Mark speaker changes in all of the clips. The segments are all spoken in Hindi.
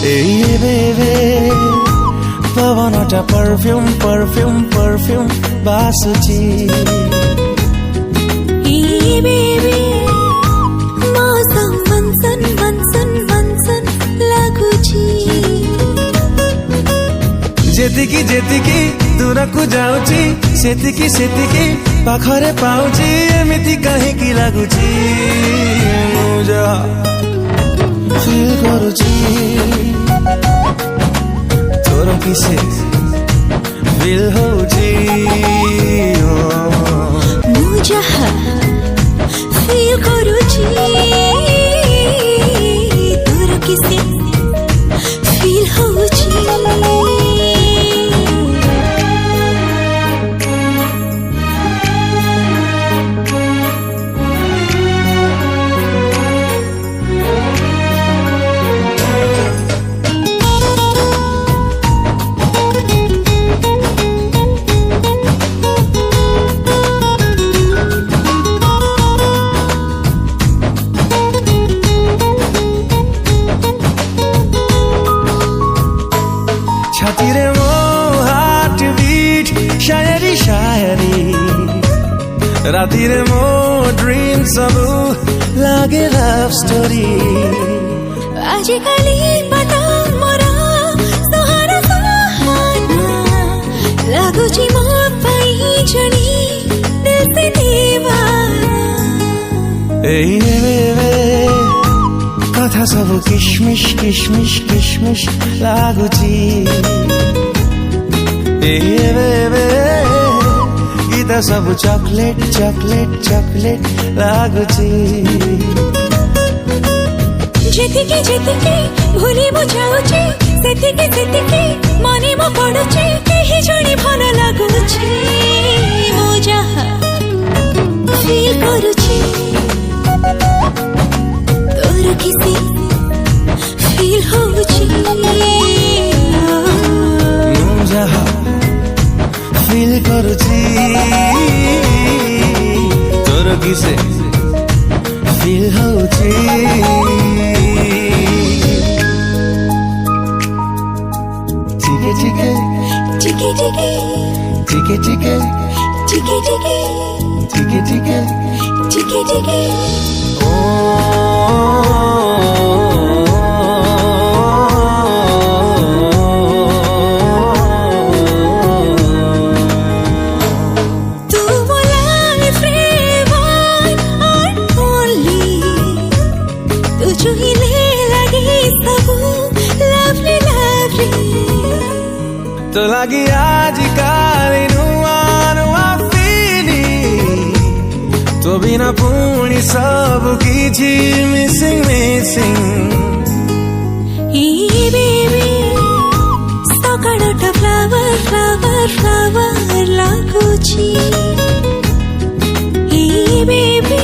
Speaker 1: बेबे पवनटा परफ्यूम परफ्यूम परफ्यूम बासुची
Speaker 2: बेबे मौसम मनसन मनसन मनसन लागुची
Speaker 1: जेतिकी जेतिकी दूरकु जाउची सेतिकी सेतिकी पाखरे पाउची एमिति काहेकि लागुची मुझा फील करुची तोर किसे फील होची
Speaker 2: मुझा फील करुची तोर किसे फील होची
Speaker 1: छातीरे मो हार्ट बीट शायरी शायरी रातीरे मो ड्रीम सब लागे लव स्टोरी
Speaker 2: आजिकाली पता मोरा सहारा सहाना लागुची मो पाई जणी दिल से दीवाना
Speaker 1: बेबे कथा सब किशमिश किशमिश किशमिश लागुची बेबे गीत सब चॉकलेट चॉकलेट चॉकलेट लागुची
Speaker 2: जेतिकी जेतिकी भूली बुझाउची सेतिकी सेतिकी मने मो पडुची केही जणी भल लागुची मो जहा फील करुची तोर किसे फील होउची
Speaker 1: मुझा फील करुची तोर किसे फील होची टिके टिके
Speaker 2: टिके टिके
Speaker 1: टिके टिके
Speaker 2: टिके टिके
Speaker 1: टिके टिके
Speaker 2: टिके टिके तू बोला everyone and only तुझे ही ले लगी सब lovely lovely
Speaker 1: तो लगी आज काली नुआ नुआ feeling तो बिना पुणी सब किछि मिसिंग मिसिंग
Speaker 2: बेबी सकाळटा फ्लावर फ्लावर फ्लावर लागुची बेबी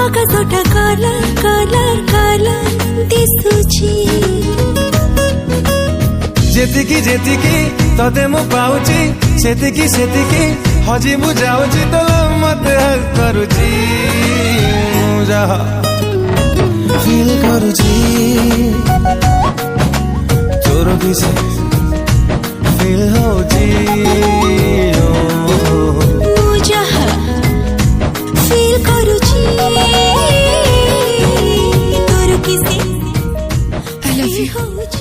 Speaker 2: आकाशटा कलर कलर कलर दिसुची
Speaker 1: जेतिकी जेतिकी तते मु पाउची सेतिकी सेतिकी हजी मु जाउची तो मते हल करुची मुझा फील करुची तोर किसे फील होची
Speaker 2: मुझा फील करुची तोर किसे I love you